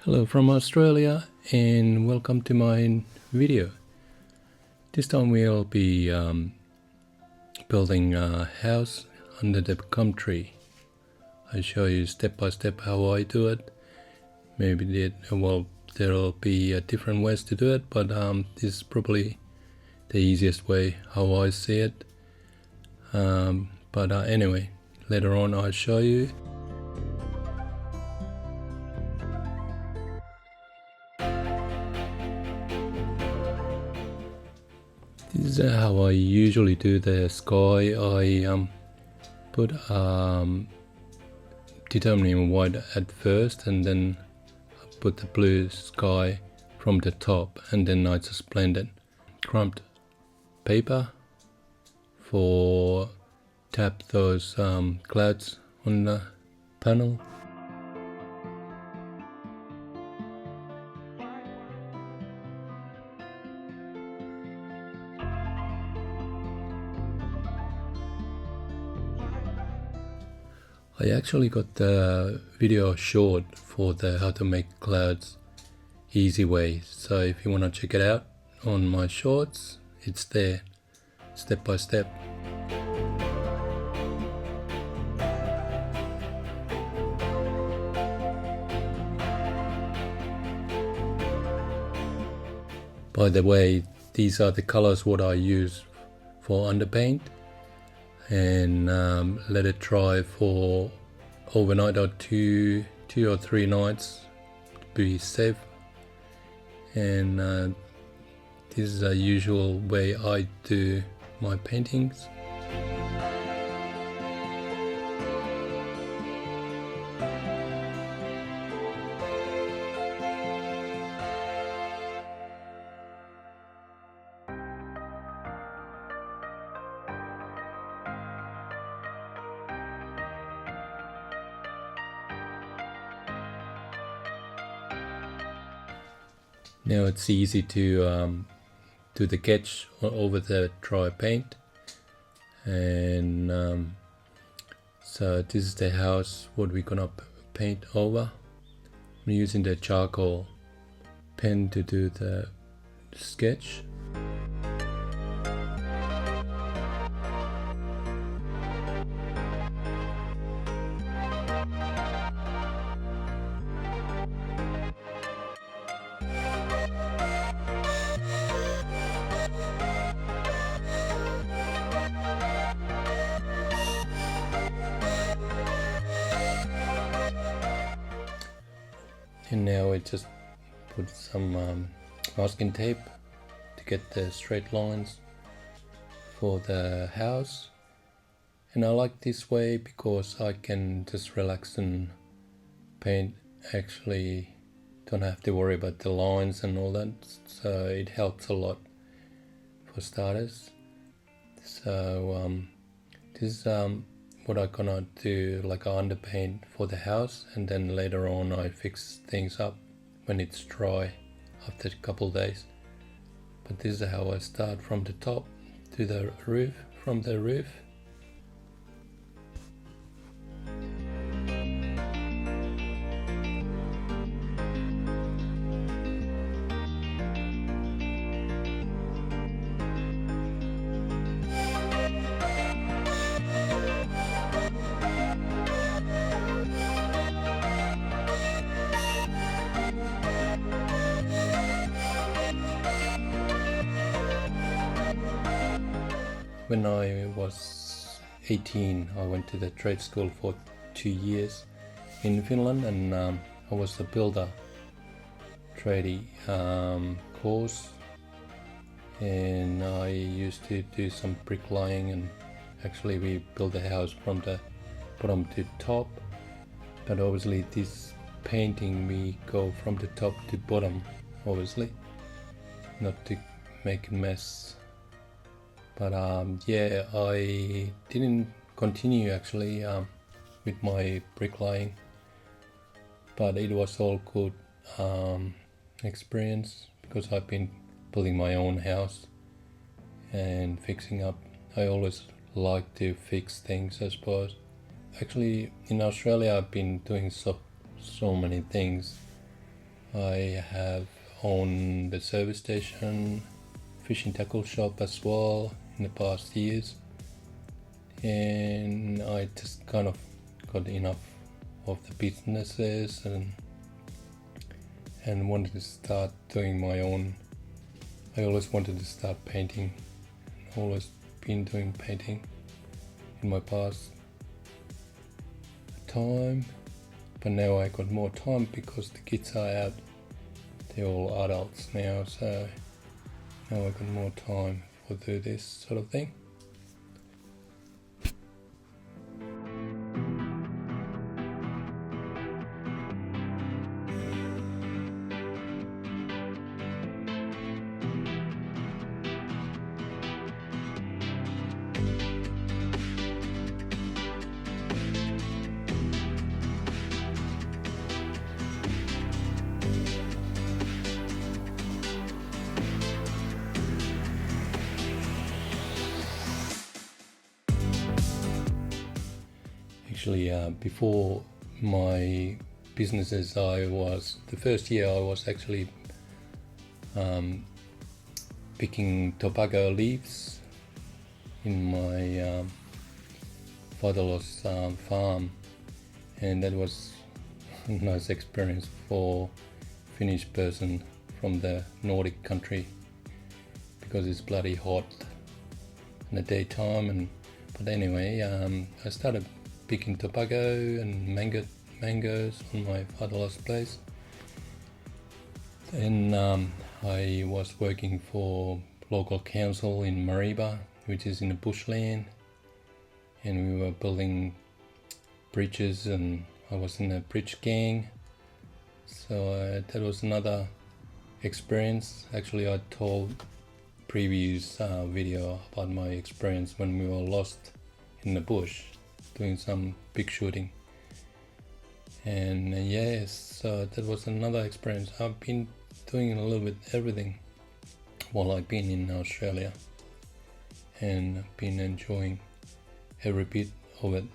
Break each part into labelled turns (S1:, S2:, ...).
S1: Hello from Australia and welcome to my video. This time we'll be building a house under the gum tree. I'll show you step by step how I do it. Maybe there'll be different ways to do it, but this is probably the easiest way how I see it. Anyway, later on I'll show you. This is how I usually do the sky. I put titanium white at first, and then I put the blue sky from the top, and then I just blend it. Crumped paper for tap those clouds on the panel. I actually got the video short for the how to make clouds easy way, so if you want to check it out on my shorts, it's there step by step. By the way, these are the colors what I use for underpaint, and let it dry for overnight or two or three nights to be safe. And this is a usual way I do my paintings. Now it's easy to do the sketch over the dry paint, and so this is the house what we're gonna paint over. I'm using the charcoal pen to do the sketch. And now I just put some masking tape to get the straight lines for the house. And I like this way because I can just relax and paint. Actually don't have to worry about the lines and all that, so it helps a lot for starters. So this is what I'm gonna do, like I underpaint for the house, and then later on I fix things up when it's dry after a couple days. But this is how I start from the top to the roof, from the roof. When I was 18, I went to the trade school for 2 years in Finland, and I was a builder tradie course, and I used to do some bricklaying, and actually we built a house from the bottom to top. But obviously this painting we go from the top to bottom, obviously, not to make a mess. But yeah, I didn't continue actually with my bricklaying, but it was all good experience because I've been building my own house and fixing up. I always like to fix things, I suppose. Actually, in Australia I've been doing so many things I have owned the service station, fishing tackle shop as well in the past years, and I just kind of got enough of the businesses and wanted to start doing my own. I always wanted to start painting, always been doing painting in my past time, but now I got more time because the kids are out. They're all adults now, so now I got more time to do this sort of thing. Actually, before my businesses, the first year I was actually picking tobacco leaves in my father-in-law's farm, and that was a nice experience for Finnish person from the Nordic country, because it's bloody hot in the daytime. But anyway, I started picking tobacco and mangoes on my father-in-law's place. And I was working for local council in Mariba, which is in the bushland, and we were building bridges, and I was in a bridge gang. So that was another experience. Actually, I told previous video about my experience when we were lost in the bush doing some big shooting. And yes, so that was another experience. I've been doing a little bit everything while I've been in Australia, and I've been enjoying every bit of it.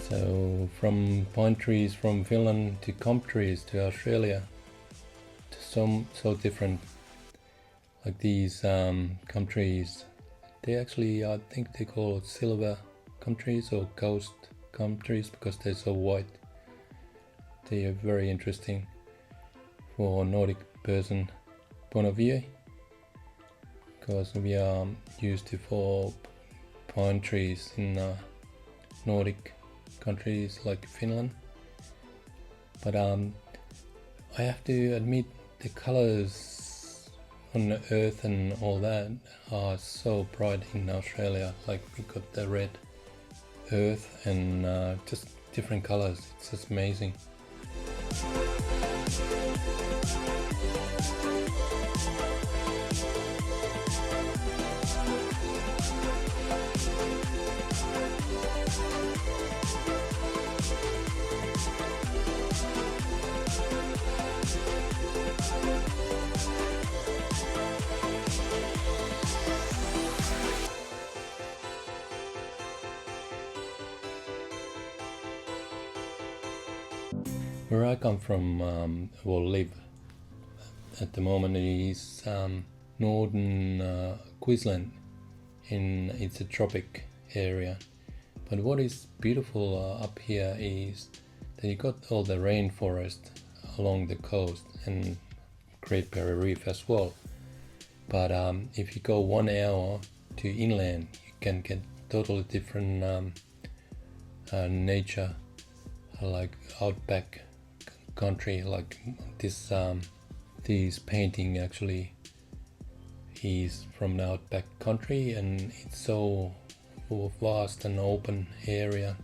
S1: So from pine trees from Finland to comp trees to Australia, so different. Like these comp trees, they actually, I think they call it silver comp trees or ghost comp trees because they're so white. They are very interesting for Nordic person point of view, because we are used to for pine trees in Nordic countries like Finland. But I have to admit the colors on the earth and all that are so bright in Australia. Like we got the red earth and just different colors. It's just amazing. Where I come from, live at the moment is northern Queensland, it's a tropic area. But what is beautiful up here is that you got all the rainforest along the coast and Great Barrier Reef as well. But if you go 1 hour to inland, you can get totally different nature, like outback country. Like this painting actually is from the outback country, and it's so vast and open area,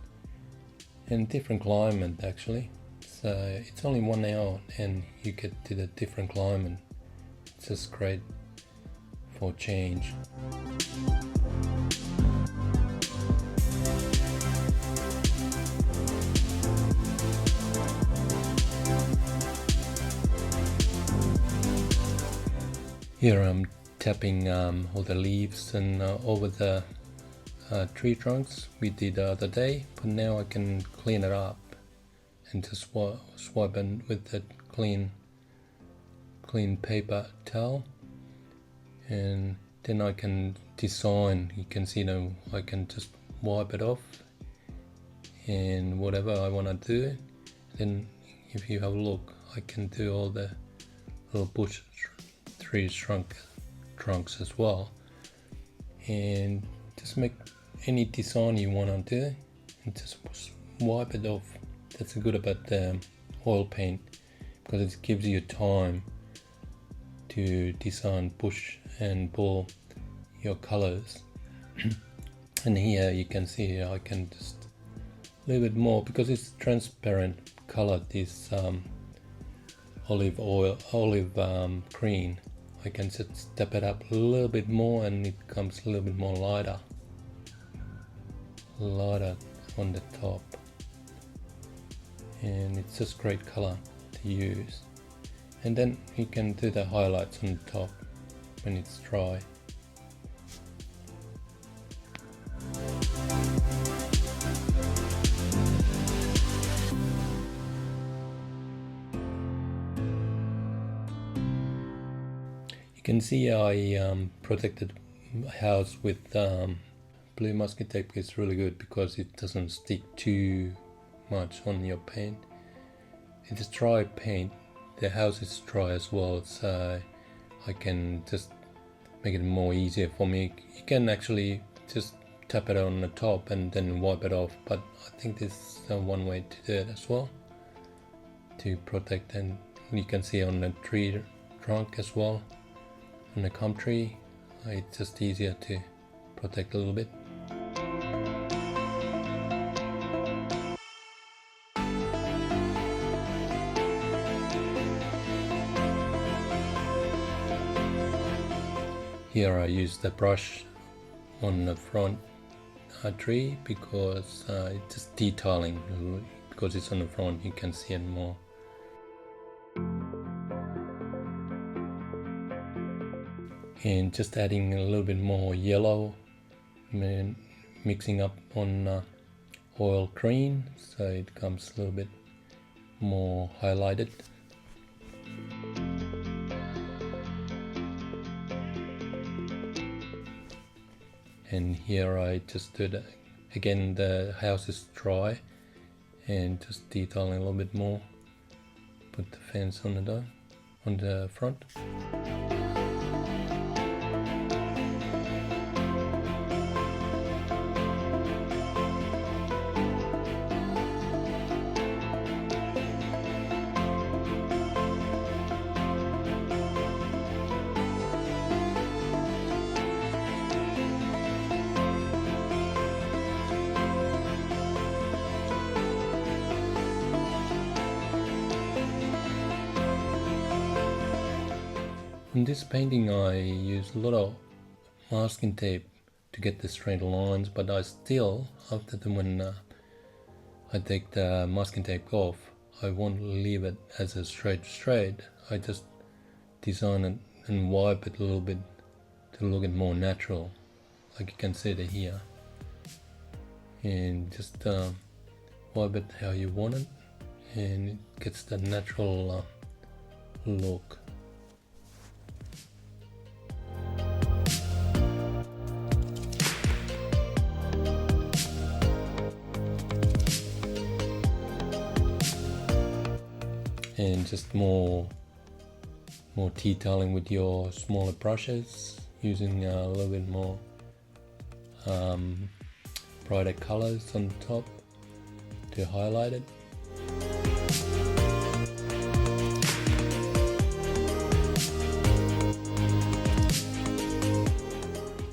S1: and different climate actually. So it's only 1 hour and you get to the different climate. It's just great for change. Here I'm tapping all the leaves and over the tree trunks we did the other day, but now I can clean it up and just swipe it with that clean paper towel, and then I can design. You can see now I can just wipe it off and whatever I want to do. Then if you have a look, I can do all the little bush tree trunks as well, and just make any design you want to do and just wipe it off. That's good about the oil paint, because it gives you time to design bush and pull your colors. And here you can see I can just a little bit more, because it's transparent color, this olive green. I can just step it up a little bit more and it becomes a little bit more lighter on the top, and it's just great color to use. And then you can do the highlights on the top when it's dry. You can see I protected my house with blue masking tape. Is really good because it doesn't stick too much on your paint. It is dry paint. The house is dry as well, so I can just make it more easier for me. You can actually just tap it on the top and then wipe it off, but I think this is one way to do it as well, to protect. And you can see on the tree trunk as well, on the gum tree, it's just easier to protect a little bit. Here I use the brush on the front tree because it's just detailing. Because it's on the front, you can see it more. And just adding a little bit more yellow, mixing up on oil green, so it comes a little bit more highlighted. And here I just did, again the house is dry, and just detailing a little bit more. Put the fence on the front. In this painting I use a lot of masking tape to get the straight lines, but I still, after when I take the masking tape off, I won't leave it as a straight. I just design it and wipe it a little bit to look it more natural, like you can see it here. And just wipe it how you want it, and it gets the natural look. And just more detailing with your smaller brushes, using a little bit more brighter colors on the top to highlight it.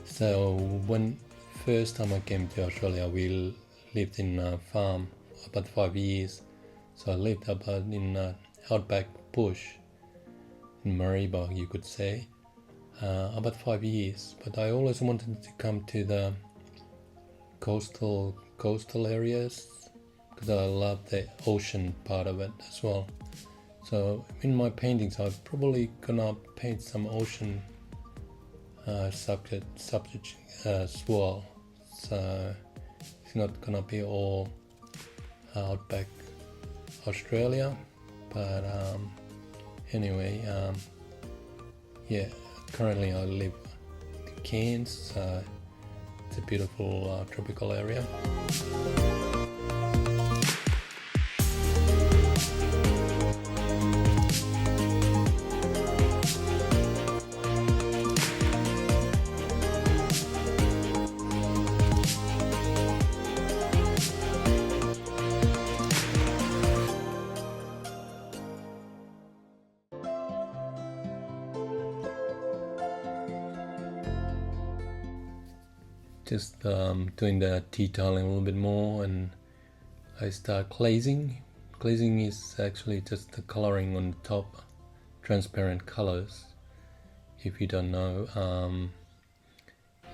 S1: So when first time I came to Australia, we lived in a farm. about 5 years. So I lived about in outback bush in Mariba, you could say, about 5 years. But I always wanted to come to the coastal areas because I love the ocean part of it as well. So in my paintings, I'm probably gonna paint some ocean subject as well. So it's not gonna be all outback Australia, but anyway, yeah. Currently, I live in Cairns. It's a beautiful tropical area. Just doing the detailing a little bit more, and I start glazing. Glazing is actually just the coloring on the top, transparent colors, if you don't know.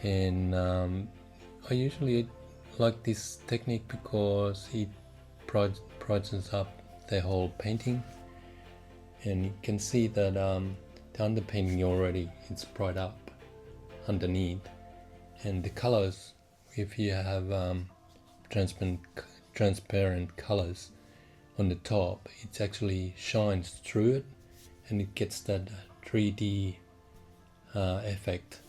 S1: I usually like this technique because it brightens up the whole painting, and you can see that the underpainting already it's bright up underneath. And the colors, if you have transparent colors on the top, it actually shines through it, and it gets that 3D effect.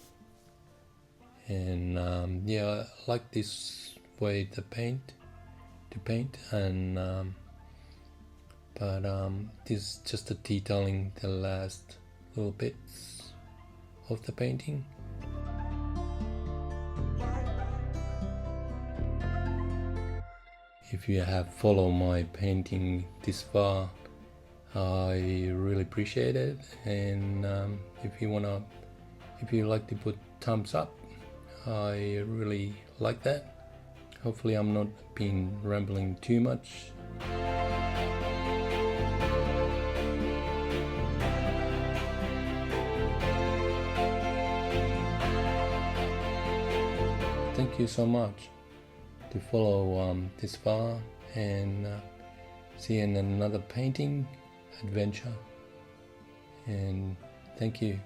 S1: And yeah, I like this way to paint, and but this is just the detailing the last little bits of the painting. If you have followed my painting this far, I really appreciate it. And if you like to put thumbs up, I really like that. Hopefully I'm not been rambling too much. Thank you so much to follow this far, and see you in another painting adventure, and thank you.